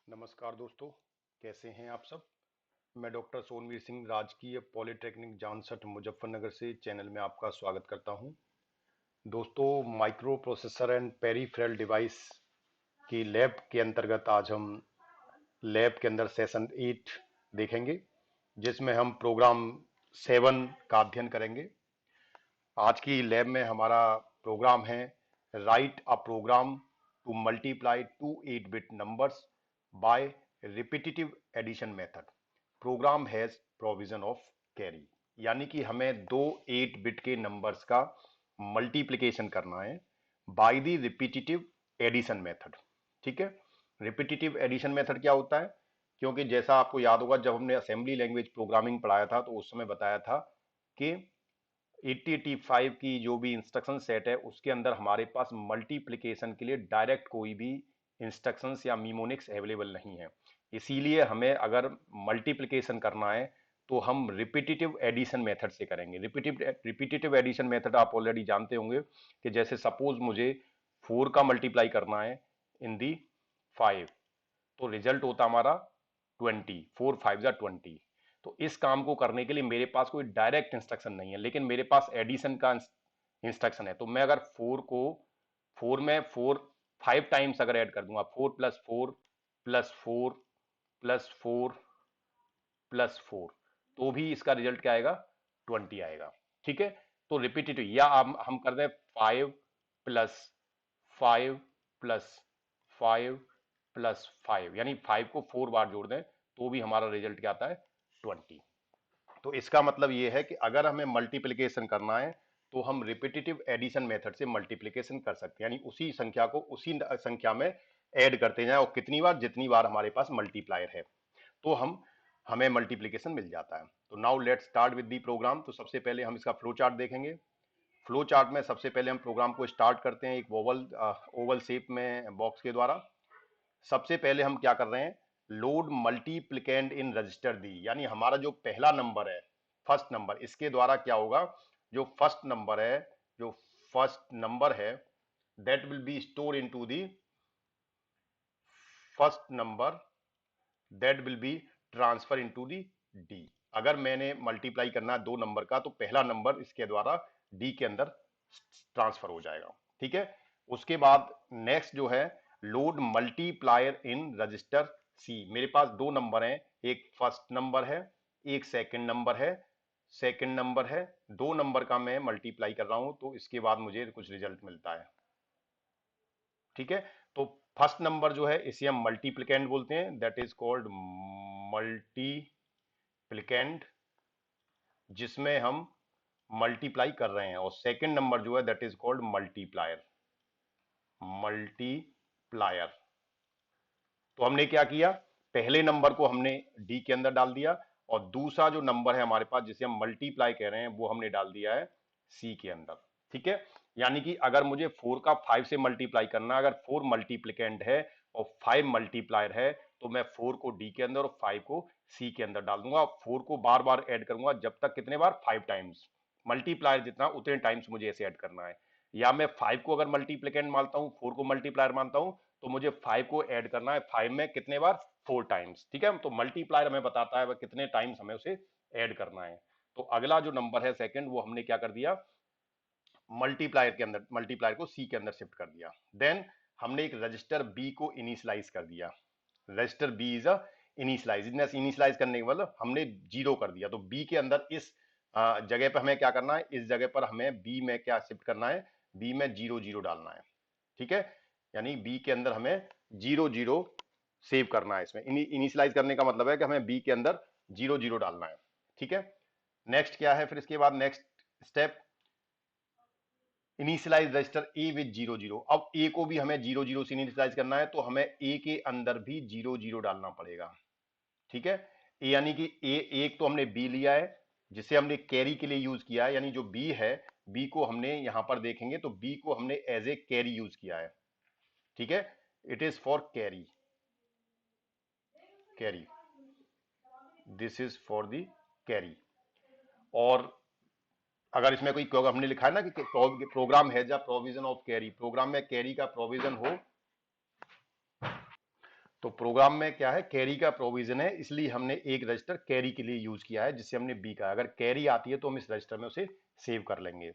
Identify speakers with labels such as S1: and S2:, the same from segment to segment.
S1: नमस्कार दोस्तों, कैसे हैं आप सब। मैं डॉक्टर सोनवीर सिंह राजकीय पॉलिटेक्निक जानसठ मुजफ्फरनगर से चैनल में आपका स्वागत करता हूं। दोस्तों, micro processor and peripheral device की लैब के अंतर्गत आज हम लैब के अंदर सेशन 8 देखेंगे, जिसमें हम प्रोग्राम 7 का अध्ययन करेंगे। आज की लैब में हमारा प्रोग्राम है write a program to multiply two 8 bit numbers by repetitive addition method. Program has provision of carry, यानी कि हमें दो 8 बिट के नंबर्स का मल्टीप्लिकेशन करना है by the repetitive addition method. ठीक है, रिपीटिटिव एडिशन मेथड क्या होता है? क्योंकि जैसा आपको याद होगा, जब हमने असेंबली लैंग्वेज प्रोग्रामिंग पढ़ाया था तो उस समय बताया था कि 8085 की जो भी इंस्ट्रक्शन सेट है उसके अंदर हमारे पास मल्टीप्लिकेशन के लिए डायरेक्ट कोई भी इंस्ट्रक्शंस या मीमोनिक्स अवेलेबल नहीं है। इसीलिए हमें अगर मल्टीप्लिकेशन करना है तो हम रिपीटिटिव एडिशन मेथड से करेंगे। रिपीटिटिव एडिशन मेथड आप ऑलरेडी जानते होंगे कि जैसे सपोज मुझे 4 का मल्टीप्लाई करना है इन दी 5, तो रिजल्ट होता हमारा 20, 4 5 जा 20। तो इस काम को करने के लिए मेरे पास कोई डायरेक्ट इंस्ट्रक्शन नहीं है, लेकिन मेरे पास एडिशन का इंस्ट्रक्शन है। तो मैं अगर 4 को 4 में 4 5 टाइम्स अगर ऐड कर दूंगा, 4 प्लस 4 प्लस 4 प्लस 4 प्लस 4, तो भी इसका रिजल्ट क्या आएगा? 20 आएगा। ठीक है, तो रिपीटेटिव, या हम कर दें 5 प्लस 5 प्लस 5 प्लस 5, यानी 5 को 4 बार जोड़ दें तो भी हमारा रिजल्ट क्या आता है? 20। तो इसका मतलब ये है कि अगर हमें मल्टीप्लिकेशन करना है तो हम रिपीटेटिव एडिशन मेथड से मल्टीप्लिकेशन कर सकते हैं, यानी उसी संख्या को उसी संख्या में ऐड करते जाएं और कितनी बार? जितनी बार हमारे पास मल्टीप्लायर है तो हमें मल्टीप्लिकेशन मिल जाता है। तो now let's start with the program. तो सबसे पहले हम इसका फ्लो चार्ट देखेंगे। फ्लो चार्ट में सबसे पहले हम प्रोग्राम को स्टार्ट करते हैं एक ओवल शेप में बॉक्स के द्वारा। सबसे पहले हम क्या कर रहे हैं? लोड मल्टीप्लिकेंड इन रजिस्टर दी, यानी हमारा जो पहला नंबर है, फर्स्ट नंबर, इसके द्वारा क्या होगा? जो फर्स्ट नंबर है, जो फर्स्ट नंबर है, that will be store into the first number, that will be transfer into the D. अगर मैंने मल्टीप्लाई करना है दो नंबर का तो पहला नंबर इसके द्वारा डी के अंदर ट्रांसफर हो जाएगा। ठीक है, उसके बाद नेक्स्ट जो है लोड मल्टीप्लायर इन रजिस्टर सी। मेरे पास दो नंबर हैं, एक फर्स्ट नंबर है, एक सेकंड नंबर है। सेकंड नंबर है, दो नंबर का मैं मल्टीप्लाई कर रहा हूं तो इसके बाद मुझे कुछ रिजल्ट मिलता है। ठीक है, तो फर्स्ट नंबर जो है इसे हम मल्टीप्लिकेंड बोलते हैं, दैट इज कॉल्ड मल्टीप्लिकेंड, जिसमें हम मल्टीप्लाई कर रहे हैं। और सेकंड नंबर जो है that is called multiplier. Multiplier, तो हमने क्या किया? पहले नंबर को हमने डी के अंदर डाल दिया और दूसरा जो नंबर है हमारे पास जिसे हम मल्टीप्लाई कह रहे हैं वो हमने डाल दिया है सी के अंदर। ठीक है, यानी कि अगर मुझे 4 का 5 से मल्टीप्लाई करना, अगर 4 मल्टीप्लिकेंड है और 5 मल्टीप्लायर है, तो मैं 4 को डी के अंदर और 5 को सी के अंदर डाल दूंगा। 4 को बार बार ऐड करूंगा, जब तक कितने बार? 5 टाइम्स। मल्टीप्लायर जितना उतने टाइम्स मुझे ऐसे ऐड करना है। या मैं 5 को अगर मल्टीप्लिकेंड मानता हूं, 4 को मल्टीप्लायर मानता हूं, तो मुझे 5 को ऐड करना है 5 में कितने बार? 4 टाइम्स। ठीक है, तो मल्टीप्लायर हमें बताता है वह कितने टाइम्स हमें उसे ऐड करना है। तो अगला जो नंबर है सेकंड, वो हमने क्या कर दिया? मल्टीप्लायर के अंदर, मल्टीप्लायर को सी के अंदर शिफ्ट कर दिया। देन हमने एक रजिस्टर बी को इनिशियलाइज कर दिया। Register B is a initialize, initialize करने के बाद हमने जीरो कर दिया। तो बी के अंदर इस जगह पर हमें क्या करना है? इस जगह पर हमें बी में क्या शिफ्ट करना है? बी में 0 0 डालना है। ठीक है, यानी बी के अंदर हमें 0 0 सेव करना है। इसमें इनिशियलाइज करने का मतलब है कि हमें बी के अंदर 0 0 डालना है। ठीक है, नेक्स्ट क्या है फिर? इसके बाद next step, initialize register A with 0 0। अब ए को भी हमें 0 0 से इनिशियलाइज करना है, तो हमें ए के अंदर भी 0 0 डालना पड़ेगा। ठीक है, ए यानी कि ए, एक तो हमने बी लिया है जिसे हमने कैरी के लिए यूज किया है, यानी जो बी है, बी को हमने यहां पर देखेंगे तो बी को हमने एज ए कैरी यूज किया है। ठीक है, it is for carry, carry, this is for the carry. और अगर इसमें कोई हमने लिखा है ना कि प्रोग्राम है या प्रोविजन ऑफ कैरी, प्रोग्राम में कैरी का प्रोविजन हो तो प्रोग्राम में क्या है, कैरी का प्रोविजन है, इसलिए हमने एक रजिस्टर कैरी के लिए यूज किया है, जिससे हमने बी का, अगर कैरी आती है तो हम इस रजिस्टर में उसे सेव कर लेंगे।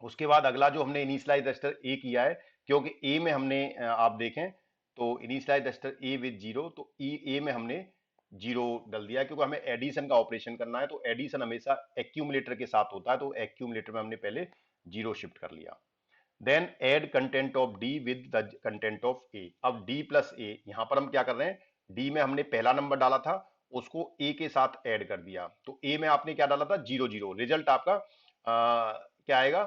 S1: उसके बाद अगला जो हमने इनिशियलाइज रजिस्टर ए किया है, क्योंकि ए में हमने आप देखें तो initialize register A with zero, तो ए में हमने जीरो डाल दिया है, क्योंकि हमें एडिशन का ऑपरेशन करना है, तो एडिशन हमेशा एक्यूमुलेटर के साथ होता है, तो एक्यूमुलेटर में हमने पहले जीरो शिफ्ट कर लिया। Then add content of D with the content of A. अब डी प्लस ए, यहां पर हम क्या कर रहे हैं, डी में हमने पहला नंबर डाला था, उसको ए के साथ ऐड कर दिया, तो ए में आपने क्या डाला था, जीरो जीरो, रिजल्ट आपका क्या आएगा,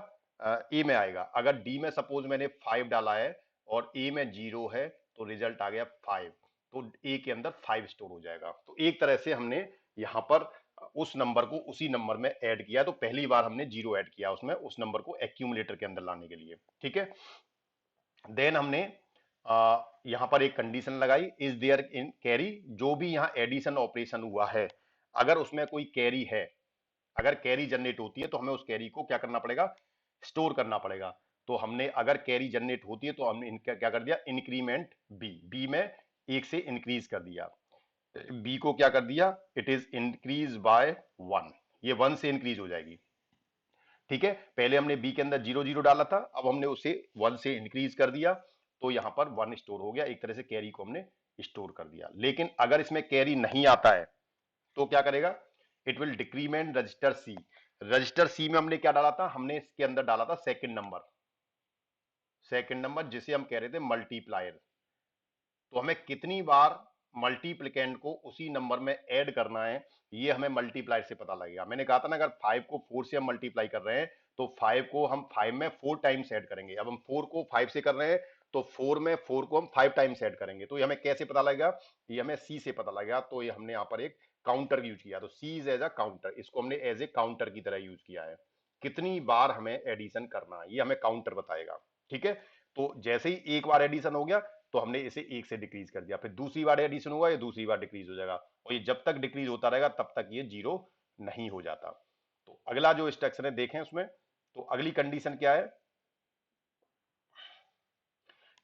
S1: ए में आएगा। अगर डी में सपोज मैंने 5 डाला है और ए में जीरो है, तो रिजल्ट आ गया 5, तो ए के अंदर 5 स्टोर हो जाएगा। तो एक तरह से हमने यहां पर उस नंबर को उसी नंबर में ऐड किया, तो पहली बार हमने जीरो ऐड किया उसमें, उस नंबर को एक्यूमुलेटर के अंदर लाने के लिए, ठीक है। देन हमने यहां पर एक कंडीशन लगाई, इज देयर इन कैरी, जो भी यहां एडिशन ऑपरेशन हुआ है, अगर उसमें कोई कैरी है, अगर कैरी जनरेट होती है, तो हमें उस कैरी को क्या करना पड़ेगा, स्टोर करना पड़ेगा। तो हमने अगर कैरी जनरेट होती है, तो हमने इनका क्या कर दिया, इंक्रीमेंट बी, बी में एक से इंक्रीज कर दिया, बी को क्या कर दिया, इट इज इंक्रीज बाय 1, ये 1 से इंक्रीज हो जाएगी, ठीक है। पहले हमने बी के अंदर जीरो जीरो डाला था, अब हमने उसे 1 से इंक्रीज कर दिया, तो यहां पर 1 स्टोर हो गया, एक तरह से कैरी को हमने स्टोर कर दिया। लेकिन अगर इसमें कैरी नहीं आता है, तो क्या करेगा, it will decrement register C. Register C में हमने क्या डाला था, हमने इसके अंदर डाला था सेकंड नंबर, सेकंड नंबर जिसे हम कह रहे थे मल्टीप्लायर। तो हमें कितनी बार मल्टीप्लिकेंड को उसी नंबर में ऐड करना है, ये हमें मल्टीप्लाई से पता लगेगा। मैंने कहा था ना, अगर 5 को 4 से हम मल्टीप्लाई कर रहे हैं, तो 5 को हम 5 में 4 टाइम्स ऐड करेंगे। अब हम 4 को 5 से कर रहे हैं, तो 4 में 4 को हम 5 टाइम्स ऐड करेंगे। तो ये हमें कैसे पता लगेगा, ये हमें सी से पता लगेगा। तो ये हमने यहाँ पर एक काउंटर यूज किया, तो सी इज एज अ काउंटर, इसको हमने एज ए काउंटर की तरह यूज किया है। कितनी बार हमें एडिशन करना है, ये हमें काउंटर बताएगा, ठीक है। तो जैसे ही एक बार एडिशन हो गया, तो हमने इसे एक से डिक्रीज कर दिया, फिर दूसरी बार एडिशन हुआ, ये दूसरी बार डिक्रीज हो जाएगा, और ये जब तक डिक्रीज होता रहेगा तब तक ये जीरो नहीं हो जाता। तो अगला जो इंस्ट्रक्शन है देखें उसमें, तो अगली कंडीशन क्या है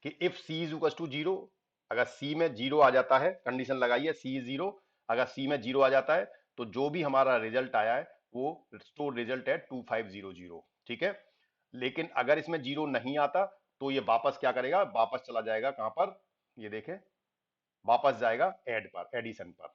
S1: कि if C is equal to zero, अगर सी में जीरो आ जाता है, कंडीशन लगाई है सी इज जीरो, अगर सी में जीरो आ जाता है, तो जो भी हमारा रिजल्ट आया है वो स्टोर रिजल्ट है 2500, ठीक है। लेकिन अगर इसमें जीरो नहीं आता, तो ये वापस क्या करेगा, वापस चला जाएगा कहां पर, ये देखें, वापस जाएगा ऐड पर, एडिशन पर,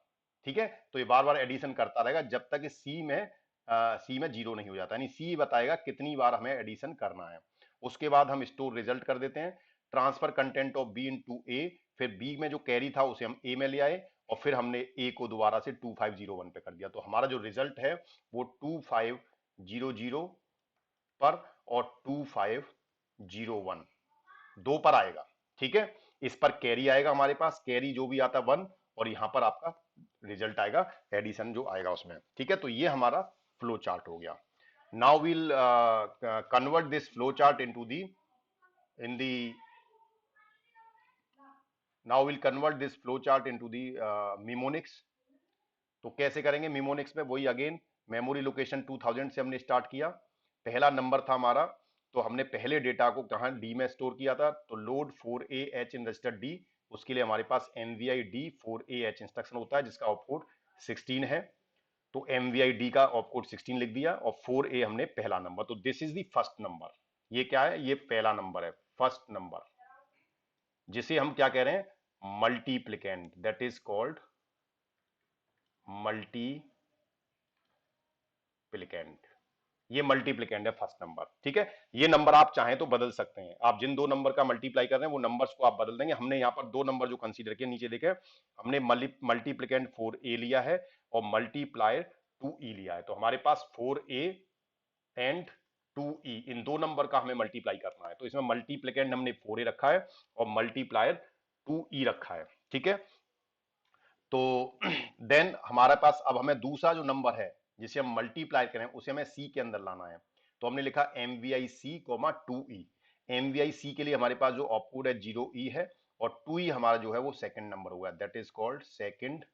S1: ठीक है। तो ये बार बार एडिशन करता रहेगा जब तक सी में जीरो नहीं हो जाता, यानी सी बताएगा कितनी बार हमें एडिशन करना है। उसके बाद हम स्टोर रिजल्ट कर देते हैं, transfer content of B into A, फिर बी में जो कैरी था उसे हम ए में ले आए, और फिर हमने ए को दोबारा से 2501 पे कर दिया। तो हमारा जो रिजल्ट है वो 2500 पर और 2501 दो पर आएगा, ठीक है। इस पर कैरी आएगा, हमारे पास कैरी जो भी आता 1, और यहां पर आपका रिजल्ट आएगा एडिशन जो आएगा उसमें, ठीक है। तो ये हमारा फ्लो चार्ट हो गया। Now will convert this flow chart into the in the now will convert this flow chart into the mnemonics. तो कैसे करेंगे मिमोनिक्स में, वही अगेन मेमोरी लोकेशन 2000 से हमने स्टार्ट किया, पहला नंबर था हमारा, तो हमने पहले डेटा को कहां डी में स्टोर किया था, तो load 4AH in register D, उसके लिए हमारे पास NVID 4AH इंस्ट्रक्शन होता है जिसका ऑपकोड 16 है। तो NVID का ऑपकोड 16 लिख दिया, और 4A हमने पहला नंबर, तो this is the first number. ये क्या है, ये पहला नंबर है, फर्स्ट नंबर, जिसे हम क्या कह रहे हैं, multiplicand, that is called multiplicand. ये मल्टीप्लिकेंड है फर्स्ट नंबर, ठीक है। ये नंबर आप चाहें तो बदल सकते हैं, आप जिन दो नंबर का मल्टीप्लाई कर रहे हैं वो नंबर्स को आप बदल देंगे। हमने यहाँ पर दो नंबर जो कंसीडर किए, नीचे देखे, हमने मल्टीप्लिकेंड 4A लिया है और मल्टीप्लायर 2E लिया है। तो हमारे पास 4A एंड 2E, इन दो नंबर का हमें मल्टीप्लाई करना है, तो इसमें मल्टीप्लिकेंड हमने 4A रखा है और मल्टीप्लायर 2E रखा है, ठीक है। तो देन हमारे पास अब हमें दूसरा जो नंबर है जिसे हम मल्टीप्लाई करें, उसे हमें सी के अंदर लाना है। तो हमने लिखा MVIC, 2E। MVIC के लिए हमारे पास जो ऑपकोड है 0E है, और 2E हमारा जो है वो सेकंड नंबर होगा, that is called second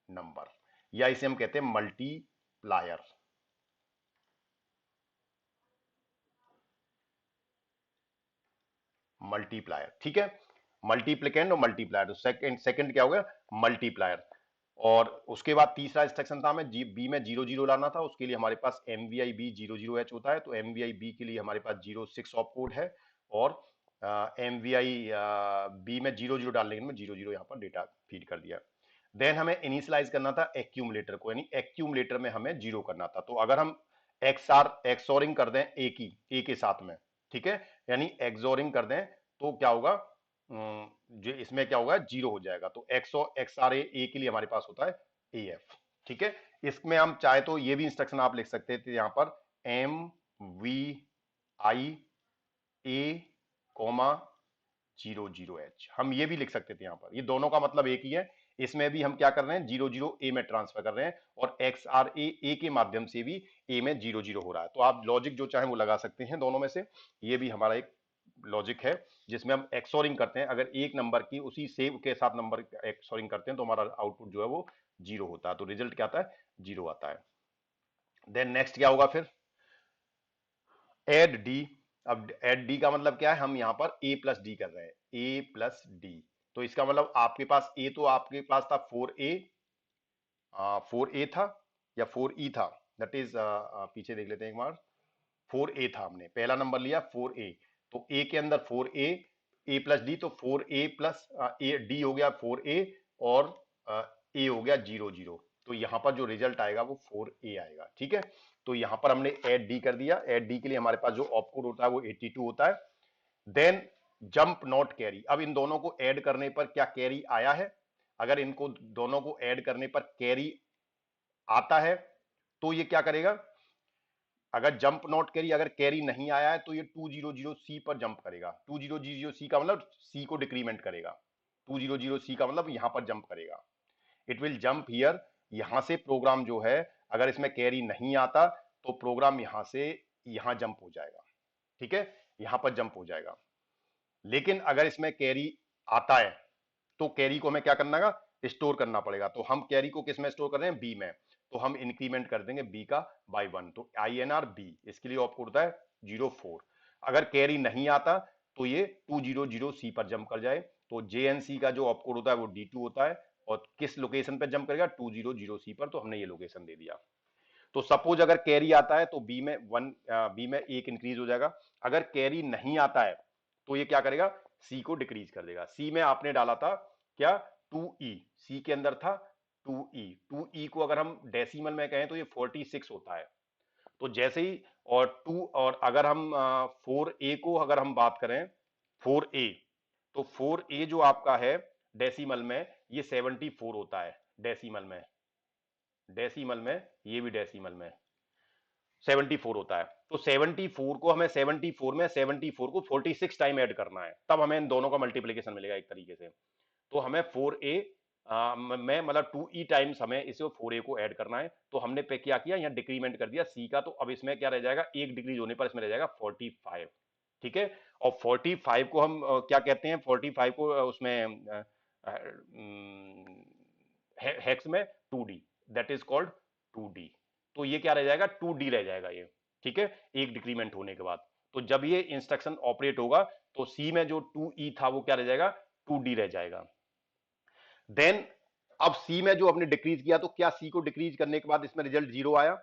S1: number, या इसे हम कहते हैं मल्टीप्लायर। मल्टीप्लायर, ठीक है। मल्टीप्लिकेंड और मल्टीप्लायर, तो सेकंड सेकंड क्या हो गया, मल्टीप्लायर। और उसके बाद तीसरा इंस्ट्रक्शन था हमें बी में 0 0 लाना था, उसके लिए हमारे पास MVI B 00H होता है, तो MVI B के लिए हमारे पास 06 ऑप कोड है, और MVI B में 0 0 डालने के लिए 0 0 यहाँ पर डेटा फीड कर दिया। देन हमें इनिशियलाइज करना था एक्यूमुलेटर को, यानी एक्यूमुलेटर में हमें जीरो करना था। तो अगर हम एक्सोरिंग कर दें ए के साथ में, ठीक है, यानी एक्सोरिंग कर दें तो क्या होगा, जो इसमें क्या होगा, जीरो हो जाएगा। तो XOR के लिए हमारे पास होता है AF, ठीक है। इसमें हम चाहे तो ये भी इंस्ट्रक्शन आप लिख सकते थे यहां पर MVI A, 00H, हम ये भी लिख सकते थे यहाँ पर, ये दोनों का मतलब एक ही है। इसमें भी हम क्या कर रहे हैं, 00A में ट्रांसफर कर रहे हैं, और XRA A के माध्यम से भी A में 0 0 हो रहा है। तो आप लॉजिक जो चाहे वो लगा सकते हैं दोनों में से, ये भी हमारा एक लॉजिक है जिसमें हम एक्सोरिंग करते हैं। अगर एक नंबर की उसी सेम के साथ नंबर एक्सोरिंग करते हैं तो हमारा आउटपुट जो है वो जीरो होता है, तो रिजल्ट क्या आता है, जीरो आता है। देन नेक्स्ट क्या होगा फिर, एड डी। अब एड डी का मतलब क्या है, हम यहां पर ए प्लस डी कर रहे हैं, ए प्लस डी। तो इसका मतलब आपके पास ए, तो आपके पास था 4A, 4A था या 4E था, दैट इज पीछे देख लेते हैं एक बार। 4A था, हमने पहला नंबर लिया 4A, तो ए के अंदर 4A, ए प्लस डी, तो 4A प्लस ए डी हो गया 4A, और ए हो गया 0 0। तो यहां पर जो रिजल्ट आएगा वो 4A आएगा, ठीक है। तो यहां पर हमने एड डी कर दिया। एड डी के लिए हमारे पास जो ऑपकोड होता है वो 82 होता है। Then jump not carry. अब इन दोनों को ऐड करने पर क्या कैरी आया है, अगर इनको दोनों को ऐड करने पर कैरी आता है तो ये क्या करेगा, अगर जंप नॉट कैरी, अगर कैरी नहीं आया है तो ये 200C पर जंप करेगा। 200C का मतलब सी को डिक्रीमेंट करेगा, 200C का मतलब यहां पर जंप करेगा। इट विल जंप हियर, यहां से प्रोग्राम जो है, अगर इसमें कैरी नहीं आता तो प्रोग्राम यहां से यहां जंप हो जाएगा, ठीक है, यहां पर जंप हो जाएगा। लेकिन अगर इसमें कैरी आता है तो कैरी को हमें क्या करना है, स्टोर करना पड़ेगा। तो हम कैरी को किस में स्टोर कर रहे हैं, बी में, तो हम इंक्रीमेंट कर देंगे बी का बाई 1, तो INR B, इसके लिए ऑपकोड होता है 04। अगर कैरी नहीं आता तो ये 200C पर जंप कर जाए, तो JNC का जो ऑपकोड होता है वो D2 होता है, और किस लोकेशन पर जंप करेगा, 200C पर, तो हमने ये लोकेशन दे दिया। तो सपोज अगर कैरी आता है तो बी में एक इंक्रीज हो जाएगा। अगर कैरी नहीं आता है तो ये क्या करेगा, सी को डिक्रीज कर देगा। सी में आपने डाला था क्या, 2E, सी के अंदर था 2E। 2E को अगर हम डेसिमल में कहें तो ये 46 होता है। तो जैसे ही, और टू, और अगर हम 4A को अगर हम बात करें, 4A, तो 4A जो आपका है डेसिमल में, ये 74 होता है डेसिमल में। डेसिमल में, ये भी डेसिमल में 74 होता है। तो 74 को हमें 74 में 74 को 46 टाइम ऐड करना है, तब हमें इन दोनों का मल्टीप्लीकेशन मिलेगा एक तरीके से। तो हमें 4A में मतलब 2E टाइम्स हमें इसे 4A को ऐड करना है। तो हमने पे क्या किया, यहाँ डिक्रीमेंट कर दिया C का, तो अब इसमें क्या रह जाएगा, एक डिक्रीज होने पर इसमें रह जाएगा 45, ठीक है। और 45 को हम क्या कहते हैं, 45 को उसमें हेक्स में 2D, that is called 2D। तो ये क्या रह जाएगा, 2D रह जाएगा ये, ठीक है, एक डिक्रीमेंट होने के बाद। तो जब ये इंस्ट्रक्शन ऑपरेट होगा तो सी में जो 2E था वो क्या रह जाएगा, 2D रह जाएगा। देन अब सी में जो हमने डिक्रीज किया, तो क्या सी को डिक्रीज करने के बाद इसमें रिजल्ट जीरो आया,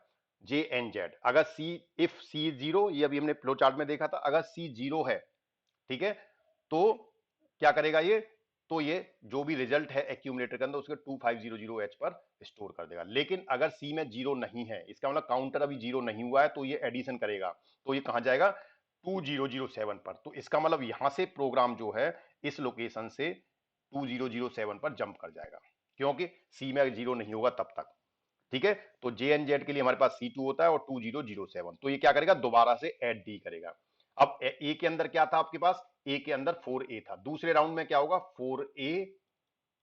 S1: JNZ। अगर सी, इफ सी जीरो, ये अभी हमने फ्लो चार्ट में देखा था, अगर सी जीरो है, ठीक है, तो क्या करेगा ये, तो ये जो भी रिजल्ट है एक्यूमुलेटर के अंदर उसके 2500H पर स्टोर कर देगा। लेकिन अगर सी में जीरो नहीं है, इसका मतलब काउंटर अभी जीरो नहीं हुआ है, तो ये एडिशन करेगा, तो ये कहां जाएगा, 2007 पर। तो इसका मतलब यहां से प्रोग्राम जो है इस लोकेशन से 2007 पर जंप कर जाएगा, क्योंकि सी में जीरो नहीं होगा तब तक, ठीक है। तो JNZ के लिए हमारे पास C2 होता है और 2007, तो ये क्या करेगा, दोबारा से ऐड डी करेगा। अब ए के अंदर क्या था आपके पास, ए के अंदर 4A था, दूसरे राउंड में क्या होगा, 4A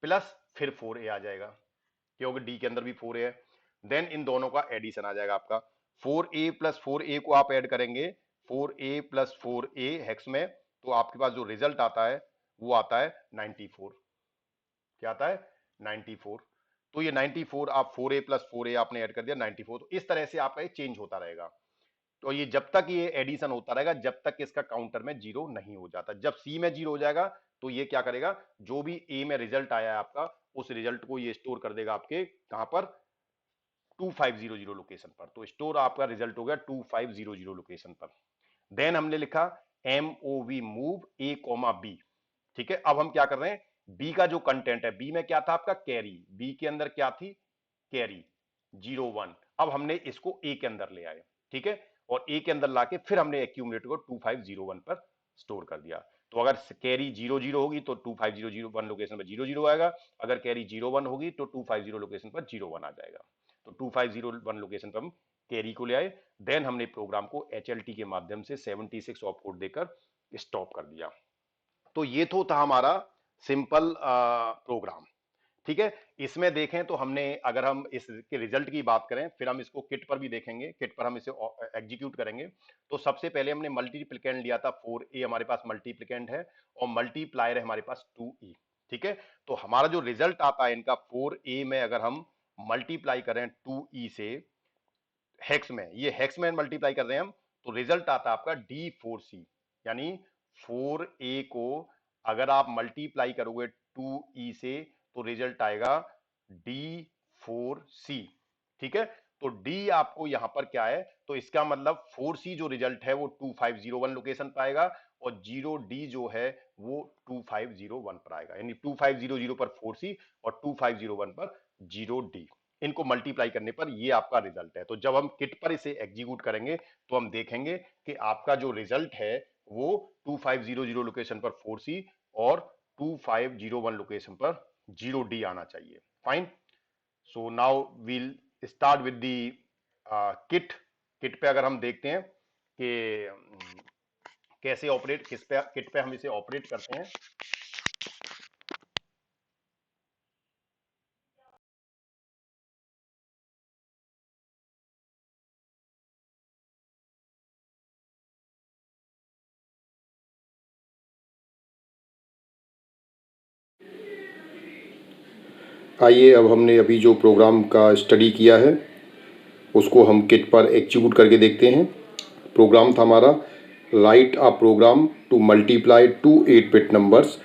S1: प्लस फिर 4A आ जाएगा, क्योंकि डी के अंदर भी 4A है। देन इन दोनों का एडिशन आ जाएगा आपका, 4A प्लस 4A को आप ऐड करेंगे, 4A प्लस 4A हेक्स में, तो आपके पास जो रिजल्ट आता है वो आता है 94। क्या आता है, 94। तो ये 94, आप 4A प्लस 4A आपने ऐड कर दिया 94। तो इस तरह से आपका ये चेंज होता रहेगा। तो ये जब तक ये एडिशन होता रहेगा, जब तक इसका काउंटर में जीरो नहीं हो जाता। जब सी में जीरो हो जाएगा तो ये क्या करेगा, जो भी ए में रिजल्ट आया है आपका, उस रिजल्ट को ये स्टोर कर देगा आपके कहां पर, 2500 लोकेशन पर। तो स्टोर आपका रिजल्ट हो गया 2500 लोकेशन पर। देन हमने लिखा MOV मूव A, B। ठीक है, अब हम क्या कर रहे हैं, बी का जो कंटेंट है, बी में क्या था आपका, कैरी, बी के अंदर क्या थी, कैरी 01। अब हमने इसको ए के अंदर ले आए, ठीक है, और ए के अंदर लाके फिर हमने एक्यूमुलेटर को 2501 पर स्टोर कर दिया। तो अगर कैरी 00 होगी तो 25001 लोकेशन पर 00 आएगा, अगर कैरी 01 होगी तो 250 लोकेशन पर 01 आ जाएगा। तो 2501 लोकेशन पर हम कैरी को ले आए। देन हमने प्रोग्राम को HLT के माध्यम से 76 ऑप कोड देकर स्टॉप कर दिया। तो ये तो था हमारा सिंपल प्रोग्राम। ठीक है, इसमें देखें तो हमने, अगर हम इसके रिजल्ट की बात करें, फिर हम इसको किट पर भी देखेंगे, किट पर हम इसे एग्जीक्यूट करेंगे। तो सबसे पहले हमने मल्टीप्लिकेंड लिया था 4a, हमारे पास मल्टीप्लिकेंड है, और मल्टीप्लायर है हमारे पास 2e। ठीक है, तो हमारा जो रिजल्ट आता है इनका 4a में अगर हम मल्टीप्लाई करें 2e से हेक्स में, ये हेक्स में मल्टीप्लाई कर रहे हैं हम, तो रिजल्ट आता है आपका D4C। यानी 4a को अगर आप मल्टीप्लाई करोगे 2e से तो रिजल्ट आएगा D4C। ठीक है, तो D आपको यहां पर क्या है, तो इसका मतलब 4C जो रिजल्ट है वो 2501 लोकेशन पर आएगा, और 0D जो है वो 2501 पर आएगा। यानी 2500 पर 4C और 2501 पर 0D, इनको मल्टीप्लाई करने पर ये आपका रिजल्ट है। तो जब हम किट पर इसे एग्जीक्यूट करेंगे तो हम देखेंगे कि आपका जो रिजल्ट है वो 2500 लोकेशन पर 4C और 2501 लोकेशन पर 0D आना चाहिए। Fine, so now we'll start with the kit. Kit पे अगर हम देखते हैं कि कैसे ऑपरेट, किस पे, किट पे हम इसे ऑपरेट करते हैं।
S2: आइए, अब हमने अभी जो प्रोग्राम का स्टडी किया है उसको हम किट पर एग्जीक्यूट करके देखते हैं। प्रोग्राम था हमारा, write a program to multiply 2 8-बिट numbers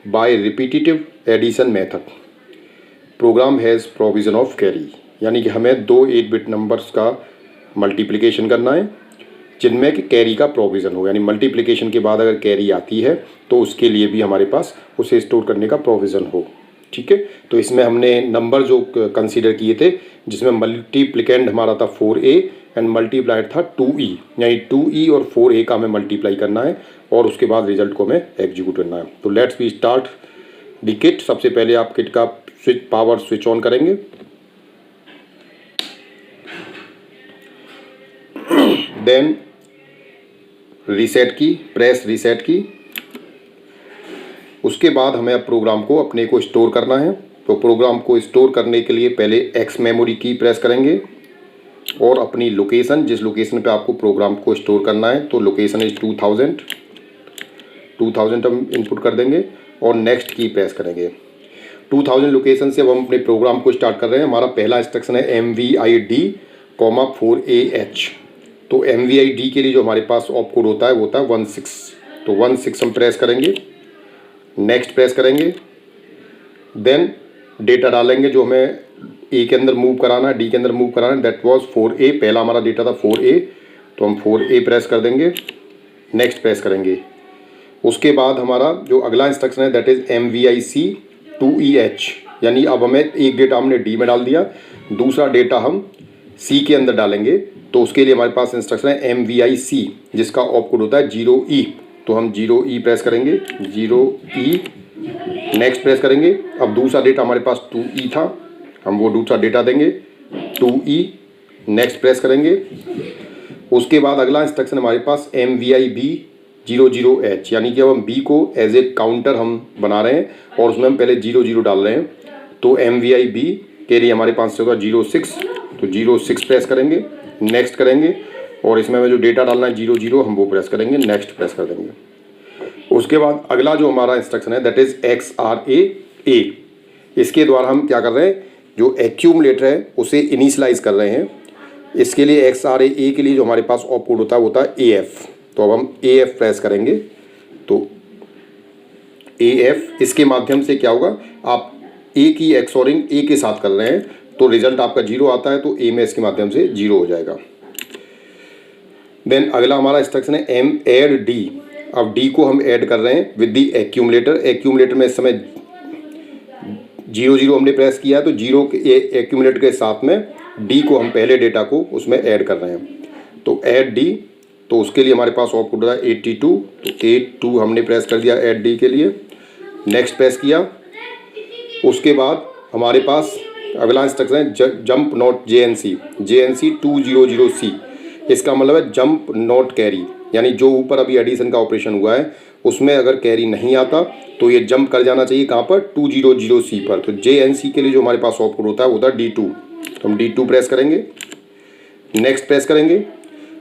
S2: by repetitive addition method. Program has provision of carry, यानी कि हमें 2 8-बिट नंबर्स का मल्टीप्लिकेशन करना है जिनमें कि कैरी का प्रोविज़न हो, यानी मल्टीप्लिकेशन के बाद अगर कैरी आती है तो उसके लिए भी हमारे पास उसे स्टोर करने का प्रोविज़न हो। ठीक है, तो इसमें हमने नंबर जो कंसीडर किए थे, जिसमें मल्टीप्लिकेंड हमारा था 4a एंड मल्टीप्लाइड था 2e, यानी 2e और 4a का हमें मल्टीप्लाई करना है और उसके बाद रिजल्ट को हमें एग्जीक्यूट करना है। तो let's we start the kit. सबसे पहले आप किट का पावर स्विच ऑन करेंगे। Then reset key, press reset key. उसके बाद हमें अब प्रोग्राम को अपने को स्टोर करना है। तो प्रोग्राम को स्टोर करने के लिए पहले एक्स मेमोरी की प्रेस करेंगे और अपनी लोकेशन, जिस लोकेशन पे आपको प्रोग्राम को स्टोर करना है, तो लोकेशन इज 2000 हम इनपुट कर देंगे और नेक्स्ट की प्रेस करेंगे। 2000 लोकेशन से अब हम अपने प्रोग्राम को स्टार्ट कर रहे हैं। हमारा पहला इंस्ट्रक्शन है MVID, 4AH। तो MVID के लिए जो हमारे पास ऑप कोड होता है वो होता है 16। तो 16 हम प्रेस करेंगे, नेक्स्ट प्रेस करेंगे। देन डेटा डालेंगे जो हमें ए के अंदर मूव कराना है, डी के अंदर मूव कराना है, दैट वाज 4a। पहला हमारा डेटा था 4a, तो हम 4a प्रेस कर देंगे, नेक्स्ट प्रेस करेंगे। उसके बाद हमारा जो अगला इंस्ट्रक्शन है दैट इज़ MVIC 2EH, यानी अब हमें एक डेटा हमने डी में डाल दिया, दूसरा डेटा हम सी के अंदर डालेंगे। तो उसके लिए हमारे पास इंस्ट्रक्शन है MVIC, जिसका ऑप कोड होता है 0E। तो हम 0E प्रेस करेंगे, 0E, नेक्स्ट प्रेस करेंगे। अब दूसरा डेटा हमारे पास 2E था, हम वो दूसरा डेटा देंगे 2E, नेक्स्ट प्रेस करेंगे। उसके बाद अगला इंस्ट्रक्शन हमारे पास MVIB 00H, यानी कि अब हम B को एज ए काउंटर हम बना रहे हैं और उसमें हम पहले 00 डाल रहे हैं। तो MVIB के लिए हमारे पास होगा 06, तो 06 प्रेस करेंगे, नेक्स्ट करेंगे और इसमें हमें जो डेटा डालना है 00 हम वो प्रेस करेंगे, नेक्स्ट प्रेस कर देंगे। उसके बाद अगला जो हमारा इंस्ट्रक्शन है दैट इज़ XRA। इसके द्वारा हम क्या कर रहे हैं, जो एक्यूमुलेटर है उसे इनिशियलाइज कर रहे हैं। इसके लिए XRA के लिए जो हमारे पास ऑप कोड होता है वो होता है AF। तो अब हम AF प्रेस करेंगे। तो AF, इसके माध्यम से क्या होगा, आप A की एक्सोरिंग A के साथ कर रहे हैं तो रिजल्ट आपका 0 आता है, तो A में इसके माध्यम से 0 हो जाएगा। देन अगला हमारा इंस्ट्रक्शन है M ऐड D। अब D को हम ऐड कर रहे हैं विद दी एक्यूमुलेटर। एक्यूमुलेटर में इस समय 0 0 हमने प्रेस किया है, तो 0 के एक्यूमुलेटर के साथ में D को हम पहले डेटा को उसमें ऐड कर रहे हैं, तो ऐड D। तो उसके लिए हमारे पास आउटपुट है 82, तो 82 हमने प्रेस कर दिया ऐड D के लिए। नेक्स्ट प्रेस किया, उसके बाद हमारे पास अगला इंस्ट्रक्शन है जंप नॉट JNC 200C। इसका मतलब है जंप नॉट कैरी, यानी जो ऊपर अभी एडिशन का ऑपरेशन हुआ है उसमें अगर कैरी नहीं आता तो ये जंप कर जाना चाहिए कहाँ पर, 200C पर। तो JNC के लिए जो हमारे पास आउटपुट होता है वो होता है D2, तो हम D2 प्रेस करेंगे। नेक्स्ट प्रेस करेंगे।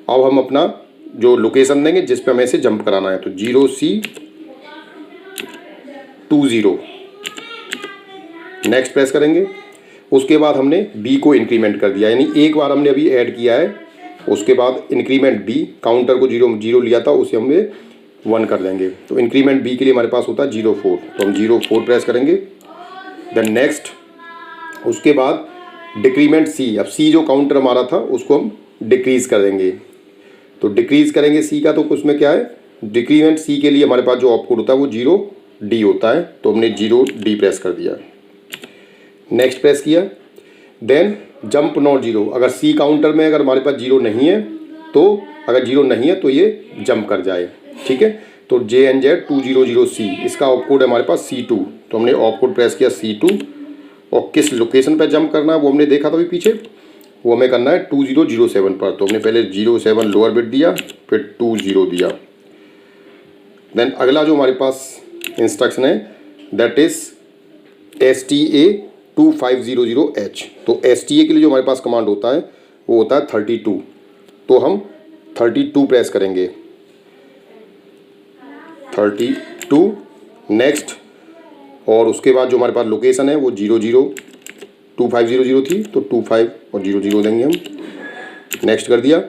S2: अब हम अपना जो लोकेशन देंगे जिस पे हमें इसे जंप कराना है, तो 0C20। नेक्स्ट प्रेस करेंगे। उसके बाद हमने B को इंक्रीमेंट कर दिया, यानी एक बार हमने अभी ऐड किया है, उसके बाद इंक्रीमेंट B, काउंटर को 0 0 लिया था उसे हमें 1 कर देंगे, तो इंक्रीमेंट B के लिए हमारे पास होता है 04, तो हम 04 प्रेस करेंगे। देन नेक्स्ट, उसके बाद डिक्रीमेंट C। अब C जो काउंटर हमारा था उसको हम डिक्रीज़ कर देंगे, तो डिक्रीज़ करेंगे C का, तो उसमें क्या है, डिक्रीमेंट C के लिए हमारे पास जो आउटपुट होता है वो 0D होता है, तो हमने 0D प्रेस कर दिया। नेक्स्ट प्रेस किया। देन जंप नॉट 0, अगर C काउंटर में अगर हमारे पास 0 नहीं है तो अगर 0 नहीं है तो ये जंप कर जाए, ठीक है। तो JNZ 200C, इसका आउटपुट है हमारे पास C2, तो हमने आउटपुट प्रेस किया C2। और किस लोकेशन पर जंप करना है वो हमने देखा था अभी पीछे, वो हमें करना है 2007 पर, तो हमने पहले 07 लोअर बिट दिया, फिर 20 दिया। देन अगला जो हमारे पास इंस्ट्रक्शन है दैट इज STA 2500H। तो STA के लिए जो हमारे पास कमांड होता है वो होता है 32, तो हम 32 प्रेस करेंगे, 32। नेक्स्ट, और उसके बाद जो हमारे पास लोकेशन है वो 2500 थी, तो 25 और 00 देंगे हम। नेक्स्ट कर दिया।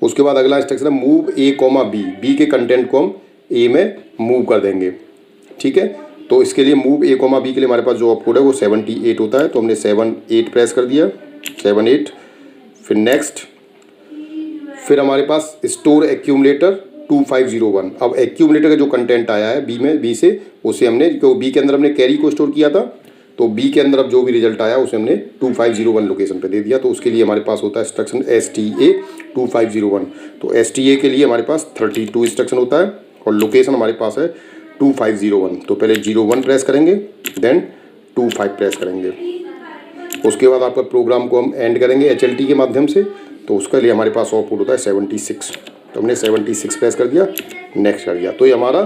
S2: उसके बाद अगला इंस्ट्रक्शन है मूव A, B के कंटेंट को हम A में मूव कर देंगे, ठीक है। तो इसके लिए मूव A, B के लिए हमारे पास जो आउटपुट है वो 78 होता है, तो हमने 78 प्रेस कर दिया, 78। फिर नेक्स्ट, फिर हमारे पास स्टोर एक्यूमुलेटर 2501। अब एक्यूमुलेटर का जो कंटेंट आया है B से, उसे हमने, क्योंकि B के अंदर हमने कैरी को स्टोर किया था, तो B के अंदर अब जो भी रिजल्ट आया उसे हमने 2501 लोकेशन पे दे दिया, तो उसके लिए हमारे पास होता है इंस्ट्रक्शन STA 2501। तो STA के लिए हमारे पास 32 इंस्ट्रक्शन होता है और लोकेशन हमारे पास है 2501। तो पहले 01 प्रेस करेंगे, देन 25 प्रेस करेंगे। उसके बाद आपका प्रोग्राम को हम एंड करेंगे HLT के माध्यम से, तो उसके लिए हमारे पास आउटपुट होता है 76, तो हमने 76 प्रेस कर दिया, नेक्स्ट कर दिया। तो ये हमारा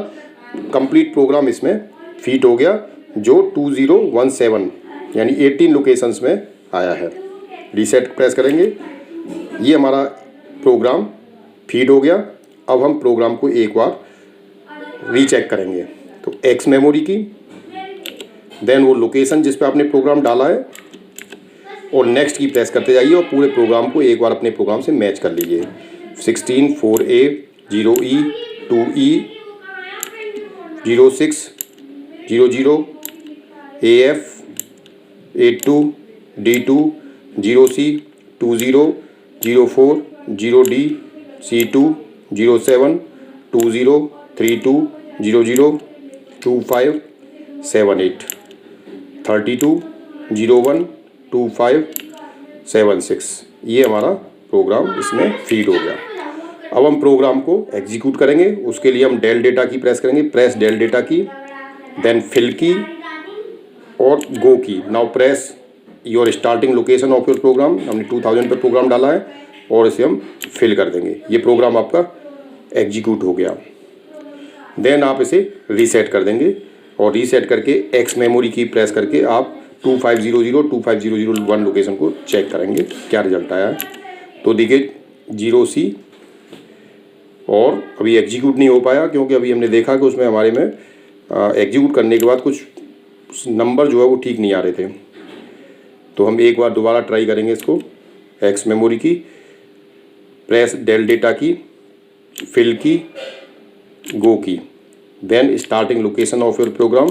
S2: कंप्लीट प्रोग्राम इसमें फिट हो गया जो 2017 यानी 18 लोकेशंस में आया है। रीसेट प्रेस करेंगे, ये हमारा प्रोग्राम फीड हो गया। अब हम प्रोग्राम को एक बार रीचेक करेंगे, तो X मेमोरी की, देन वो लोकेशन जिस पे आपने प्रोग्राम डाला है, और नेक्स्ट की प्रेस करते जाइए और पूरे प्रोग्राम को एक बार अपने प्रोग्राम से मैच कर लीजिए। 16 4A 0E 2E 06 00 AF 82 D2 0C 20 04 0D C2 07 20 32 00 25 78 32 01 25 76। ये हमारा प्रोग्राम इसमें फीड हो गया। अब हम प्रोग्राम को एग्जीक्यूट करेंगे, उसके लिए हम डेल डेटा की प्रेस करेंगे, press del data key, then fill key और go key. Now press your starting location of your program. हमने 2000 पे प्रोग्राम डाला है और इसे हम फिल कर देंगे। ये प्रोग्राम आपका एग्जीक्यूट हो गया। देन आप इसे रीसेट कर देंगे और रीसेट करके एक्स मेमोरी की प्रेस करके आप 2500 25001 लोकेशन को चेक करेंगे क्या रिजल्ट आया है। तो देखिए 0C, और अभी एग्जीक्यूट नहीं हो पाया क्योंकि अभी हमने देखा कि उसमें हमारे में एग्जीक्यूट करने के बाद कुछ नंबर जो है वो ठीक नहीं आ रहे थे। तो हम एक बार दोबारा ट्राई करेंगे इसको। Ex memory key, press del data key, fill key, go key. Then starting location of your program,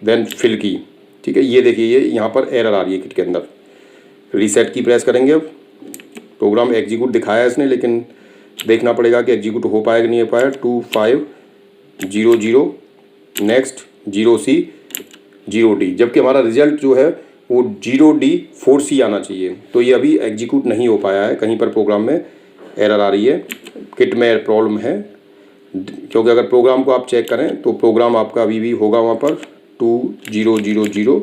S2: then fill key. ठीक है, ये देखिए ये यहाँ पर एरर आ रही है किट के अंदर। रीसेट की प्रेस करेंगे। अब प्रोग्राम एग्जीक्यूट दिखाया है इसने, लेकिन देखना पड़ेगा कि एग्जीक्यूट हो पाएगा नहीं हो पाया। 2500 नेक्स्ट 0C 0D, जबकि हमारा रिजल्ट जो है वो 0D 4C आना चाहिए। तो ये अभी एग्जीक्यूट नहीं हो पाया है, कहीं पर प्रोग्राम में एरर आ रही है, किट में प्रॉब्लम है। क्योंकि अगर प्रोग्राम को आप चेक करें तो प्रोग्राम आपका अभी भी होगा वहाँ पर 2000,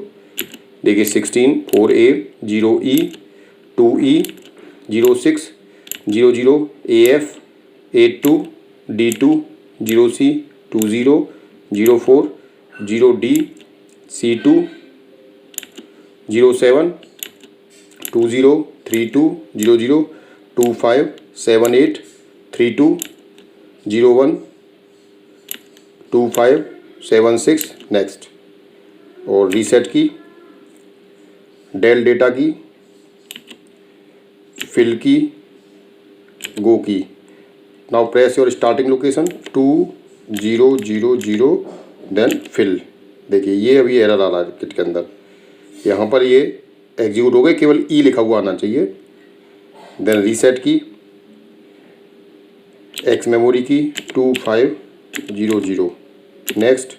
S2: देखिए 16 4A 0E 2E 06 00 AF 82 D2 0C 20 04 0D C2 07 20 32 00 25 78 32 01 25 76 next. और reset key, del data key, fill key, go key. Now press your starting location 2000 then fill. देखिए ये अभी एरर आ रहा है किट के अंदर, यहाँ पर ये एग्जीक्यूट हो गए, केवल ई लिखा हुआ आना चाहिए। देन रीसेट की, एक्स मेमोरी की 2500 नेक्स्ट।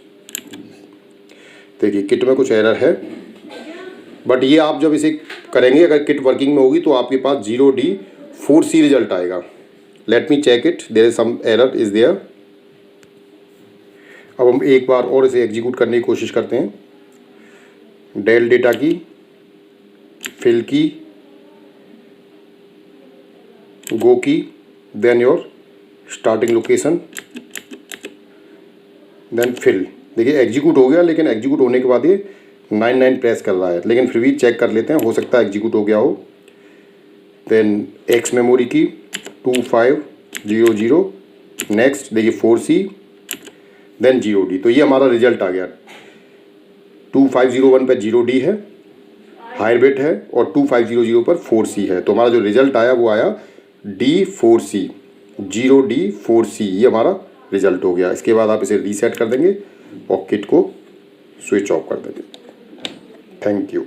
S2: देखिए किट में कुछ एरर है, बट ये आप जब इसे करेंगे, अगर किट वर्किंग में होगी तो आपके पास 0D 4C रिजल्ट आएगा। Let me check it, there is some error is there. अब हम एक बार और इसे एग्जीक्यूट करने की कोशिश करते हैं। Del data key, fill key, go key, then your starting location, then fill. देखिए एग्जीक्यूट हो गया, लेकिन एग्जीक्यूट होने के बाद ये 99 प्रेस कर रहा है, लेकिन फिर भी चेक कर लेते हैं, हो सकता है एग्जीक्यूट हो गया हो। देन एक्स मेमोरी की 2500 नेक्स्ट, देखिए 4C देन 0D। तो ये हमारा रिजल्ट आ गया। 2501 पर 0D है, हायर बिट है, और 2500 पर 4C है। तो हमारा जो रिजल्ट आया वो आया D4C 0D4C, ये हमारा रिजल्ट हो गया। इसके बाद आप इसे रीसेट कर देंगे और किट को स्विच ऑफ कर देंगे। Thank you.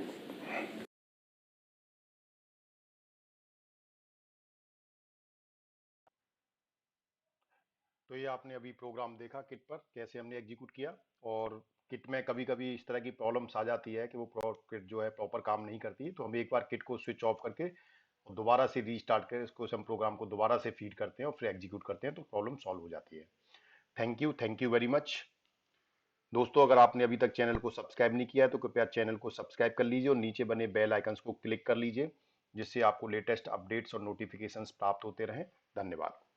S1: तो ये आपने अभी प्रोग्राम देखा किट पर कैसे हमने एग्जीक्यूट किया। और किट में कभी कभी इस तरह की प्रॉब्लम्स आ जाती है कि वो किट जो है प्रॉपर काम नहीं करती, तो हम एक बार किट को स्विच ऑफ करके और दोबारा से रीस्टार्ट कर इसको हम प्रोग्राम को दोबारा से फीड करते हैं और फिर एग्जीक्यूट करते हैं, तो प्रॉब्लम सॉल्व हो जाती है। Thank you very much. दोस्तों, अगर आपने अभी तक चैनल को सब्सक्राइब नहीं किया है तो कृपया चैनल को सब्सक्राइब कर लीजिए और नीचे बने बेल आइकन्स को क्लिक कर लीजिए, जिससे आपको लेटेस्ट अपडेट्स और नोटिफिकेशंस प्राप्त होते रहें। धन्यवाद।